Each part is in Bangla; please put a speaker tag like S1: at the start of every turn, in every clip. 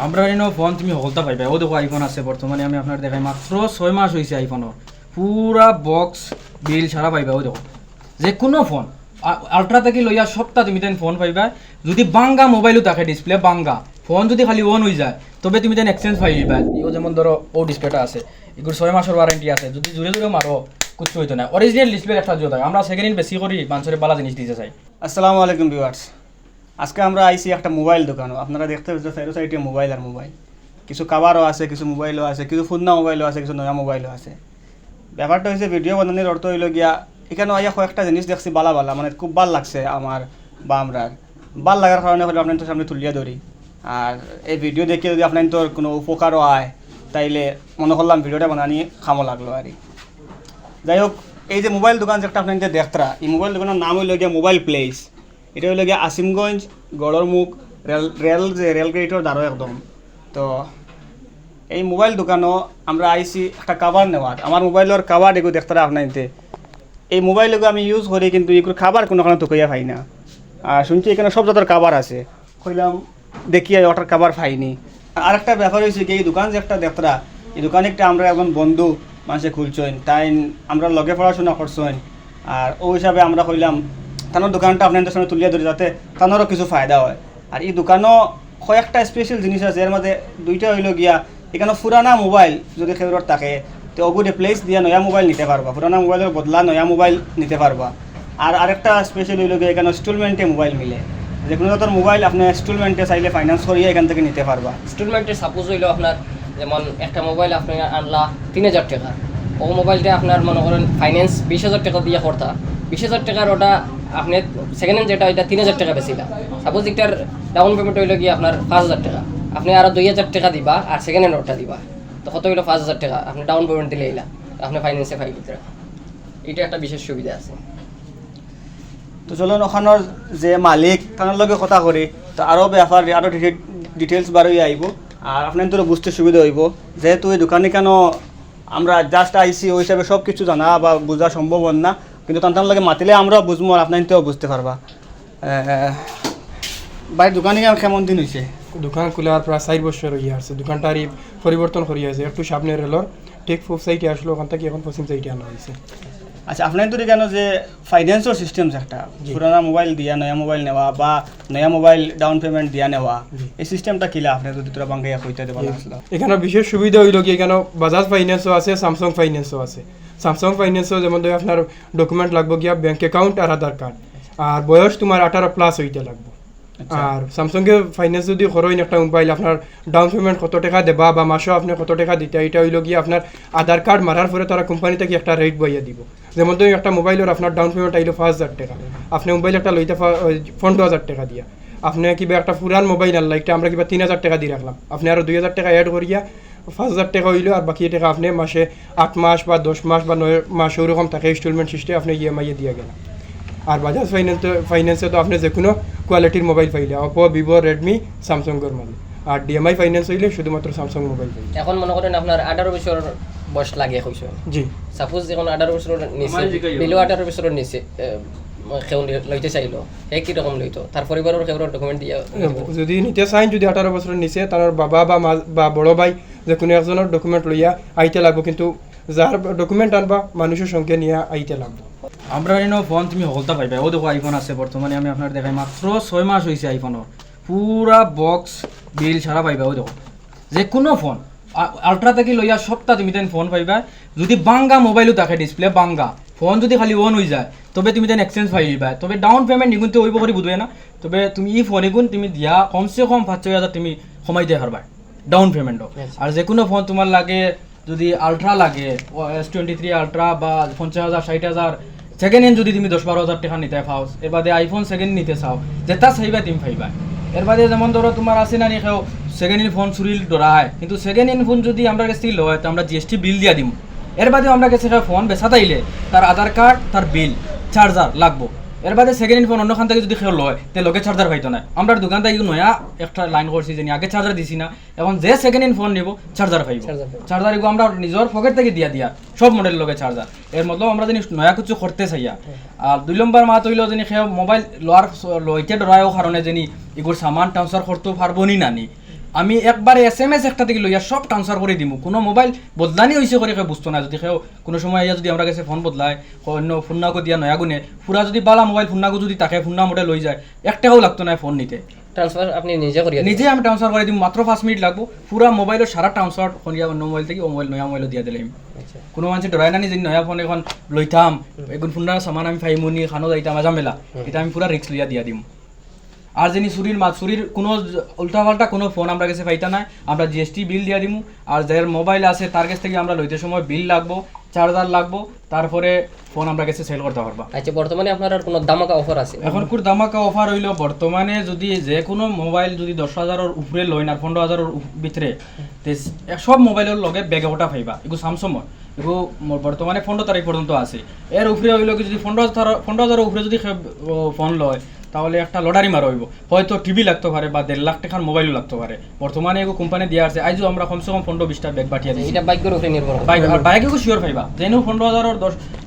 S1: আমরা ফোন তুমি হলতা পাইবা। ও দেখো আইফোন আছে বর্তমানে আমি আপনার দেখাই, মাত্র 6 মাস হয়েছে আইফোনের, পুরা বক্স বিল ছাড়া পাইবা। ও দেখো যে কোনো ফোন আলট্রা থেকে লইয়া সপ্তাহ তুমি তেন ফোন পাইবা। যদি বাঙ্গা মোবাইলও থাকে ডিসপ্লে বাঙ্গা, ফোন যদি খালি অন হয়ে যায় তবে তুমি তেন এক্সচেঞ্জ পাইবা। ও যেমন ধরো ও ডিসপ্লেটা আছে, এগুলো 6 মাসের ওয়ারেন্টি আছে, যদি জোরে জোরে মারো কিছু হইতো না। অরিজিনাল ডিসপ্লে একটা জোর থাকে। আমরা সেকেন্ড হ্যান্ড বেশি করি মানুষের বালা জিনিস দিতে চাই।
S2: আসসালামু আলাইকুম ভিউয়ার্স, আজকে আমরা আইছি একটা মোবাইল দোকানও। আপনারা দেখতে পাচ্ছেন সাইডে সাইডে মোবাইল আর মোবাইল, কিছু কাভারও আছে, কিছু মোবাইলও আছে, কিছু পুরনো মোবাইলও আছে, কিছু নয়া মোবাইলও আছে। ব্যাপারটা হয়েছে ভিডিও বানানোর অর্থ হইল গিয়া এখানে আইয়া কয়েকটা জিনিস দেখছি বালা বালা, মানে খুব ভাল লাগছে আমার বা আমরার। ভাল লাগার কারণে হলে আপনার তো সামনে তুলিয়া ধরি, আর এই ভিডিও দেখে যদি আপনার তোর কোনো উপকারও হয় তাইলে মনে করলাম ভিডিওটা বানানি খামো লাগলো আর কি। যাই হোক, এই যে মোবাইল দোকান যেটা আপনার যে দেখতরা, এই মোবাইল দোকানের নাম হইল গিয়া মোবাইল প্লেস। এটা হইল গিয়া আসিমগঞ্জ গড়ের মুখ রেল গেটের দ্বারও একদম। তো এই মোবাইল দোকানও আমরা আইসি একটা কাভার নেওয়ার। আমার মোবাইলের কাভার এগুলো দেখতরা আপনাইতে এই মোবাইলগুলো আমি ইউজ করি, কিন্তু এগুলো খাবার কোনোখানে তো কইয়া পাই না। আর শুনছি এখানে সব জাতের কাভার আছে, কইলাম দেখি ওটার কাভার পাইনি। আর একটা ব্যাপার হয়েছে কি, এই দোকান যে একটা দেখতরা, এই দোকানে একটা আমরা এখন বন্ধু মানুষে খুলছেন, তাই আমরা লগে পড়াশোনা করছেন। আর ওই হিসাবে আমরা কইলাম তানোর দোকানটা আপনাদের সামনে তুলিয়া ধরি, যাতে তানোরও কিছু ফায়দা হয়। আর এই দোকানও কয়েকটা স্পেশাল জিনিস আছে, এর মধ্যে দুইটা হইল গিয়া এখানে পুরানা মোবাইল যদি খেউরত থাকে তো ওগুলো রিপ্লেস দিয়ে নয়া মোবাইল নিতে পারবা, পুরানা মোবাইলের বদলা নয়া মোবাইল নিতে পারবা। আর আরেকটা স্পেশাল হইল গিয়ে এখানে ইনস্টলমেন্টে মোবাইল মিলে, যে কোনো ধরনের মোবাইল আপনি ইনস্টলমেন্টে চাইলে ফাইন্যান্স করিয়ে এখান থেকে নিতে পারবা।
S3: ইনস্টলমেন্টে সাপোজ হইলো আপনার যেমন একটা মোবাইল আপনি আনলা 3000 টাকা, ও মোবাইলটা আপনার মনে করেন ফাইন্যান্স 20,000 টাকা দিয়ে করতা, 20,000 টাকার ওটা আপনি সেকেন্ড হ্যান্ড যেটা এটা 3,000 টাকা বেশিলা। সাপোজ এটার ডাউন পেমেন্ট হইলো গিয়ে আপনার 5,000 টাকা, আপনি আরও 2,000 টাকা দিবা আর সেকেন্ড হ্যান্ড ওটা দিবা, তো কত হইলো 5,000 টাকা আপনি ডাউন পেমেন্ট দিলে এলা আপনি ফাইন্যান্সে ফাইল দিতে রাখা। এটা একটা বিশেষ সুবিধা আছে।
S2: তো চলুন ওখানোর যে মালিক তার লগে কথা করি, তো আরও ব্যাপার আরও ডিটেলস বারোই আইব, আর আপনার তো বুঝতে সুবিধা হইব। যেহেতু এই দোকানে কেন আমরা জাস্ট আইসি ওই হিসাবে সব কিছু জানা বা বোঝা সম্ভব না, কিন্তু তার লগে মাতিলে আমরাও বুঝবো আর আপনার তো বুঝতে পারবা। ভাই দোকানে কেমন দিন হয়েছে?
S4: দোকান খোলার প্রায় 4 বছর হয়ে আসছে। দোকানটা আর পরিবর্তন করিয়া আছে, একটু সামনে রেলর ঠিক পূব সাইডে আসলো, ওখান থেকে এখন পশ্চিম সাইডে আনা হয়েছে।
S2: আচ্ছা, আপনার তো কেন যে ফাইন্যান্সের সিস্টেম একটা পুরানা মোবাইল দিয়া নয়া মোবাইল নেওয়া বা নয়া মোবাইল ডাউন পেমেন্ট দিয়া নেওয়া, এই সিস্টেমটা কিলা আপনি যদি তোরা বাঙ্গাই কইতে দেবেন আসলে?
S4: এখানে বিশেষ সুবিধা হইল কি, এখানে বাজাজ ফাইন্যান্সও আছে, স্যামসাং ফাইন্যান্সও আছে। স্যামসাং ফাইন্যান্সও যেমন ধরে আপনার ডকুমেন্ট লাগবে গিয়া ব্যাঙ্ক অ্যাকাউন্ট আর আধার কার্ড, আর বয়স তোমার 18+ হইতে লাগবে। আর স্যামসাংয়ের ফাইন্যান্স যদি করেন একটা মোবাইল, আপনার ডাউন পেমেন্ট কত টাকা দেবা বা মাসেও আপনি কত টাকা দিতে, এটা হইল গিয়ে আপনার আধার কার্ড মারার পরে তারা কোম্পানি থেকে একটা রেট বইয়া দিব। যেমন ধরুন একটা মোবাইলের আপনার ডাউন পেমেন্ট আইলো 5,000 টাকা, আপনি মোবাইল একটা লইতে 15,000 টাকা দিয়া, আপনি কিবা একটা পুরান মোবাইল আনলা, একটা আমরা কিবা 3,000 টাকা দিয়ে রাখলাম, আপনি আরও 2,000 টাকা অ্যাড করিয়া 5,000 টাকা হইলো, আর বাকি টাকা আপনি মাসে 8 মাস বা 10 মাস বা 9 মাস ওরকম থাকে ইনস্টলমেন্ট সিস্টেম আপনি ইএমআই দিয়ে গেলেন। আর বাজাজ ফাইন্যান্সে তো আপনি যে কোনো কোয়ালিটির মোবাইল পাইলে, ওপো, ভিভো, রেডমি, স্যামসাংয়ের মানে। আর ডিএমআই ফাইন্যান্স হইলে শুধুমাত্র স্যামসাং মোবাইল পাইলে।
S3: এখন মনে করেন আপনার 18 বছর বয়স লাগে হইছে,
S4: জি।
S3: সাপোজ যখন 18 বছরের নিচে বিলো 18 বছরের নিচে কেউ লইতে চাইলো, কি রকম লইতো তার পরিবারের কেউ ডকুমেন্ট দিয়ে
S4: যদি নিতে চাইন, যদি 18 বছরের নিচে তার বাবা বা মা বা বড় ভাই যে কোনো একজনের ডকুমেন্ট লইয়া আইতে লাগবো, কিন্তু যার ডকুমেন্ট আনবা মানুষের সঙ্গে নিয়ে আইতে লাগবো।
S1: আমরা ফোন তুমি হলতা পাইবা। ও দেখো আইফোন আছে বর্তমানে আমি আপনার দেখাই, মাত্র 6 মাস হয়েছে আইফোনের, পুরা বক্স বিল ছাড়া পাইবা। ও দেখো যে কোনো ফোন আলট্রা থেকে লইয়া সপ্তাহ তুমি তেন ফোন পাইবা। যদি বাঙ্গা মোবাইলও থাকে ডিসপ্লে বাঙ্গা, ফোন যদি খালি অন হয়ে যায় তবে তুমি তেন এক্সচেঞ্জ পাইবা। তবে ডাউন পেমেন্ট নিগুণ তো ওইব করে বুঝবে না, তবে তুমি ই ফোন এগুণ তুমি দিয়া কমসে কম 5-6 তুমি সময় দিয়ে পারবা ডাউন পেমেন্টও। আর যে কোনো ফোন তোমার লাগে, যদি আলট্রা লাগে S23 আলট্রা বা 50,000 60,000 সেকেন্ড হ্যান্ড যদি তুমি 10-12 টাকা নিতে পাও, এর বাদে আইফোন সেকেন্ড নিতে চাও যেটা চাইবা তুমি পাইবা। এর বাদে যেমন ধরো তোমার আছে না নি কেউ সেকেন্ড হ্যান্ড ফোন চুরি ধরা হয়, কিন্তু সেকেন্ড হ্যান্ড ফোন যদি আমরা কাছে লয় তো আমরা জিএসটি বিল দিয়া দিম। এর বাদেও আমরা কাছে ফোন বেচা তাইলে তার আধার কার্ড, তার বিল, চার্জার লাগবো। এর বাদে সেকেন্ড হ্যান্ড ফোন অন্যখান থেকে যদি কেউ লয় তে লগে চার্জার পাইতো না। আমরা দোকান থেকে নয়া একটা লাইন করছি যে আগে চার্জার দিছি না, এখন যে সেকেন্ড হ্যান্ড ফোন নিব চার্জার পাইব। চার্জার এগুলো আমরা নিজের পকেট থেকে দিয়া সব মডেলের লগে চার্জার। এর মতলব আমরা যদি নয়া কিছু করতে চাইয়া। আর 2 নম্বর মাত হইল যে সেও মোবাইল লইতে ডরায়ও কারণে যে এগুলোর সামান ট্রান্সফার করতেও পারবো নি নানি। আমি একবারে SMS একটা থেকে লইয়া সব ট্রান্সফার করে দিমু কোনো মোবাইল বদলানি হয়েছে করে কেউ বুঝতো না যদি কেউ কোনো সময় ইয়া যদি আমরা কাছে ফোন বদলায় অন্য ফোন নাকো দিয়া নয়া গুনে পুরা যদি বালা মোবাইল ফোন নাকো যদি তাকে ফোন না মোটে লই যায় 1 টাকাও লাগতো না ফোন নিতে
S3: ট্রান্সফার আপনি নিজে করিয়া
S1: নিজে আমি ট্রান্সফার করে দিম মাত্র 5 মিনিট লাগবো পুরা মোবাইলের সারা ট্রান্সফার করিয়া অন্য মোবাইল থেকে ও মোবাইল নয়া মোবাইল দিয়া দিলাম
S3: আচ্ছা
S1: কোনো মানুষ ডরাই না নিজে নয়া ফোন এখন লইতাম এখন ফোনটা সামান আমি ফাইমুনি খানো যাইতাম আজামেলা এটা আমি পুরা রিস্ক লইয়া দিয়া দিম আর যিনি চুরির কোনো উল্টাপাল্টা কোনো ফোন আমরা কাছে পাইতা নাই আমরা জিএসটি বিল দিয়া দিমু আর যার মোবাইল আছে তার কাছ থেকে আমরা লইতে সময় বিল লাগবো চার্জার লাগবো তারপরে ফোন আমরা কাছে সেল করতে পারবা
S3: আচ্ছা বর্তমানে আপনার আর কোনো দামাকা অফার আছে
S1: এখন খুব দামাকা অফার হইল বর্তমানে যদি যে কোনো মোবাইল যদি 10,000-এর উপরে লয় না 15,000-এর ভিতরে তে সব মোবাইলের লগে ব্যাগে ওটা পাইবা এগুলো স্যামসং এগুলো বর্তমানে 15 তারিখ পর্যন্ত আছে এর উপরে হইল কি যদি 15,000-এর উপরে যদি ফোন লয় তাহলে একটা লটারি মারা হইব হয়তো টিভি লাগতে পারে বা 1.5 লাখ টাকার মোবাইলও লাগতে পারে বর্তমানে এগুলো কোম্পানি দিয়ে আছে আইজও আমরা কমসে কম 15-20টা ব্যাগ পাঠিয়ে দিই
S3: এটা বাইকের উপরে নির্ভর করে
S1: বাইক আর বাইকেও শিওর পাইবা যেন 15,000-এর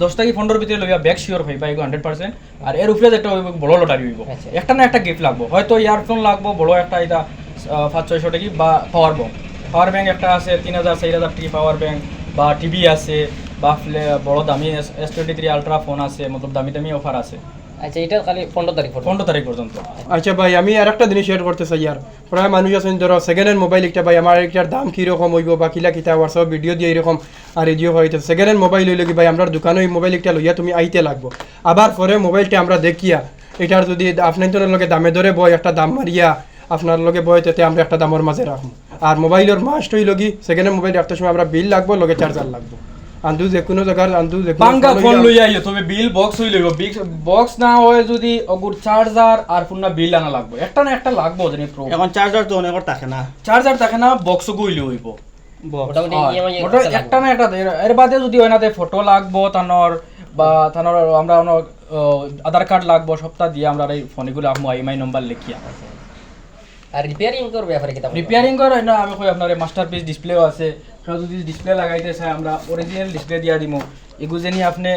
S1: 10 থেকে 15 ভিতরে লইবা ব্যাগ শিওর পাইবা এগুলো 100% আর এর উপরে যেটা হইব বড় লটারি হইব
S3: আচ্ছা।
S1: একটা না একটা গিফট লাগবো হয়তো ইয়ারফোন লাগবো বড় একটা এটা 500-600 টাকা বা পাওয়ার ব্যাংক একটা আছে 3,000-4,000 টাকা পাওয়ার ব্যাংক বা টিভি আছে বা বড় দামি S23 আলট্রা ফোন আছে মতলব দামি অফার আছে
S3: আচ্ছা এটা খালি 15 তারিখ পর্যন্ত
S1: 15 তারিখ পর্যন্ত
S4: আচ্ছা ভাই আমি আর একটা জিনিস শেয়ার করতে চাই আর প্রায় মানুষ আছেন ধরো সেকেন্ড হ্যান্ড মোবাইল একটা ভাই আমার একটার দাম কীরকম হইব বা কিলা কিতা হোয়াটসঅ্যাপ ভিডিও দিয়ে এরকম আর রেডিও হইতে সেকেন্ড হ্যান্ড মোবাইল হইলে কি ভাই আমরা দোকানে ওই মোবাইল একটা লইয়া তুমি আইতে লাগবো আবার পরে মোবাইলটা আমরা দেখিয়া এটার যদি আপনার লগে দামে ধরে বয় একটা দাম মারিয়া আপনার লগে বয় তাতে আমরা একটা দামের মাঝে রাখবো আর মোবাইলের মাস্ট হইল কি সেকেন্ড হ্যান্ড মোবাইল রাখতে সময় আমরা বিল লাগবো লগে চার্জার লাগবো আন্দু যে কোনো জায়গার আন্দু যে
S1: বাঙ্গা ফোন লইয়া আইও তবে বিল বক্স হই লইব বক্স না হয় যদি অগুর চার্জার আর পুনা বিল আনা লাগবে একটা না একটা লাগবো জানি প্রো
S2: এখন চার্জার তো অনেক থাকে না
S1: চার্জার থাকে না বক্স গইলে হইব
S3: মোটামুটি EMI
S1: ওটা একটা না একটা এর বাদে যদি হয় না তে ফটো লাগবো তানর বা তানর আমরা আধার কার্ড লাগবো সপ্তাহ দিয়ে আমরা এই ফোনগুলো আমু IMI নাম্বার লিখিয়া
S3: আর রিপেয়ারিং করবে ব্যাপারে কি
S1: রিপেয়ারিং করে না আমি কই আপনার মাস্টারপিস ডিসপ্লেও আছে কেউ যদি ডিসপ্লে লাগাইতে চায় আমরা অরিজিনাল ডিসপ্লে দিয়া দিমু এগুলো জানি আপনি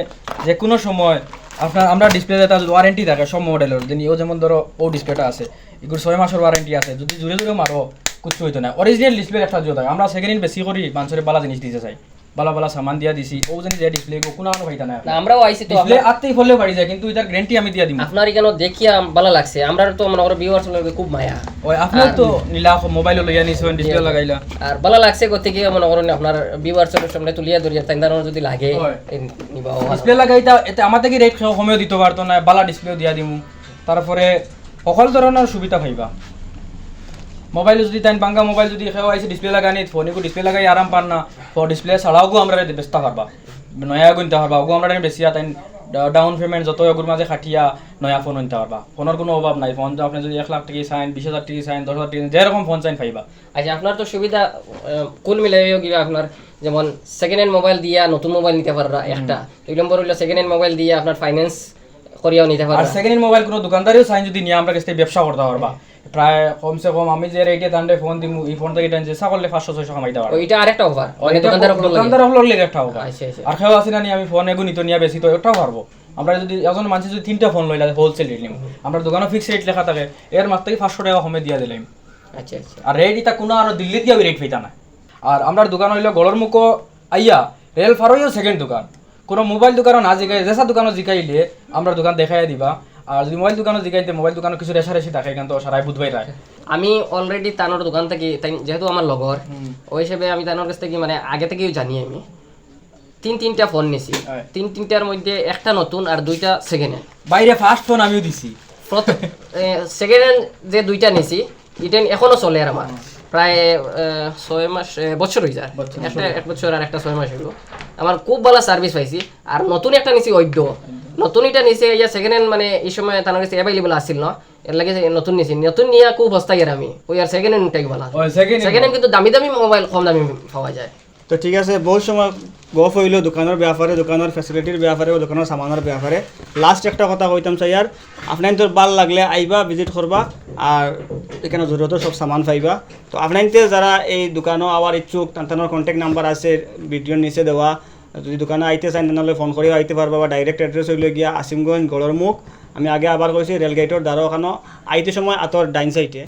S1: যে কোনো সময় আপনার আমরা ডিসপ্লে যেটা ওয়ারেন্টি থাকে সব মডেলের জানি ও যেমন ধরো ও ডিসপ্লেটা আছে এগুলো 6 মাসের ওয়ারেন্টি আছে যদি জুড়ে মারো কিছু হইতো না অরিজিনাল ডিসপ্লে একটা জোর থাকে আমরা সেকেন্ড হ্যান্ড বেশি করি মানুষের বালা জিনিস দিতে চাই বালা সামান দিয়া দিছি ও জানি যে ডিসপ্লে কোনো আনো পাইতা না
S3: আমরাও আইছি তো
S1: ডিসপ্লে আত্তেই ফলে বাড়ি যায় কিন্তু এটার গ্যারান্টি আমি দিয়া দিমু
S3: আপনার এখানে দেখিয়া ভালো লাগছে আমরা তো মনে করো ভিউয়ার্স লগে খুব মায়া
S1: ওই আপনি তো নীলা মোবাইল লইয়া নিছেন ডিসপ্লে লাগাইলা
S3: আর ভালো লাগছে কোথা থেকে মনে করেন আপনার ভিউয়ার্সের সামনে তুলিয়া ধরিয়া তাই দাঁড়ানো যদি লাগে নিবা
S1: ডিসপ্লে লাগাইতা এতে আমাদের কি রেট কমে দিতে পারতো না বালা ডিসপ্লে দিয়া দিমু তারপরে সকল ধরনের সুবিধা পাইবা মোবাইল যদি তাই বাঙ্গা মোবাইল যদি কেউ আইসে ডিসপ্লে লাগানি ফোনে ডিসপ্লে লাগাই আরাম পার না ফোর ডিসপ্লে ছাড়াও আমরা বেচতে পারবা নয়া গুনতে পারবা ওগো আমরা বেশি তাই ডাউন পেমেন্ট যত ওগুর মাঝে খাটিয়া নয়া ফোন নিতে পারবা ফোনের কোনো অভাব নাই ফোন আপনি যদি 1 লাখ টাকা চাইন 20,000 টাকা চাইন 10,000 টাকা যেরকম ফোন চাইন পাইবা
S3: আচ্ছা আপনার তো সুবিধা কুল মিলাইও গিয়ে আপনার যেমন সেকেন্ড হ্যান্ড মোবাইল দিয়া নতুন মোবাইল নিতে পাররা একটা 2 নম্বর হলো সেকেন্ড হ্যান্ড মোবাইল দিয়া আপনার ফাইন্যান্স করিয়াও নিতে পারবা
S1: আর সেকেন্ড হ্যান্ড মোবাইল কোনো দোকানদারিও চাইন যদি নিয়ে আমরা কাছে ব্যবসা করতে পারবা প্রায় কমসে কম আমি যে রেটে দান্ডে ফোন দিমু এই ফোনটা এটা চেষ্টা করলে 500-600 কামাইতে পারবো
S3: ওইটা আরেকটা অফার
S1: দোকানদার হলো লেগে একটা হবে
S3: আচ্ছা আচ্ছা
S1: আর কেউ আসি না আমি ফোন এগো নিতে নিয়ে বেশি তো এটাও পারবো আমরা যদি একজন মানুষ যদি 3টা ফোন লইলা হোলসেল রেট নিব আমরা দোকানে ফিক্স রেট লেখা থাকে এর মাত্র 500 টাকা কমে দিয়া দিলাম
S3: আচ্ছা আচ্ছা
S1: আর রেট এটা কোনো আর দিল্লি দিয়া রেট পাইতা না আর আমরা দোকান হইলো গড়র মুখো আইয়া রেল ফারোইও সেকেন্ড দোকান কোনো মোবাইল দোকানও না জিগাই যেসা দোকানও জিগাইলে আমরা দোকান দেখাই দিবা আর যদি মোবাইল দোকানও জিগাইতে মোবাইল দোকানও কিছু রেশারেশি থাকে কিন্তু সারাই বুধবাই রায়
S3: আমি অলরেডি তানোর দোকান থেকে যেহেতু আমার লগর ওই হিসেবে আমি তানোর কাছ থেকে মানে আগে থেকেই জানি আমি তিনটা ফোন নিছি তিনটার মধ্যে একটা নতুন আর 2টা সেকেন্ড হ্যান্ড
S1: বাইরে ফার্স্ট ফোন আমিও দিছি
S3: সেকেন্ড হ্যান্ড যে 2টা নিছি এটা এখনো চলে আর আমার প্রায় 6 মাস বছর হয়ে যায় একটা 1 বছর আর একটা 6 মাস হইলো আমার খুব ভালো সার্ভিস পাইছি আর নতুন একটা নিছি ওইড নতুন এটা নিছে ইয়া সেকেন্ড হ্যান্ড মানে এই সময় তানোর কাছে অ্যাভেলেবল আসছিল না এর লাগে নতুন নিছি নতুন নিয়া খুব সস্তা গের আমি ওই আর সেকেন্ড হ্যান্ডটাই ভালো সেকেন্ড হ্যান্ড কিন্তু দামি মোবাইল কম দামি পাওয়া যায়
S2: তো ঠিক আছে বহুত সময় গফ হইল দোকানের ব্যাপারে দোকানের ফ্যাসিলিটির ব্যাপারে ও দোকানের সামানের ব্যাপারে লাস্ট একটা কথা কইতাম চাই আর আপনার তোর ভাল লাগলে আইবা ভিজিট করবা আর এখানে জরুরত সব সামান পাইবা তো আপনাইতে যারা এই দোকানও আবার ইচ্ছুক তাদের কন্ট্যাক্ট নাম্বার আছে ভিডিওর নিচে দেওয়া যদি দোকানে আইতে চান তাহলে ফোন করেও আইতে পারবা বা ডাইরেক্ট অ্যাড্রেস হইলে গিয়া আসিমগঞ্জ গড়র মুখ আমি আগে আবার কইছি রেলগেটর দ্বারা ওখানে আইতে সময় আতর ডাইন সাইডে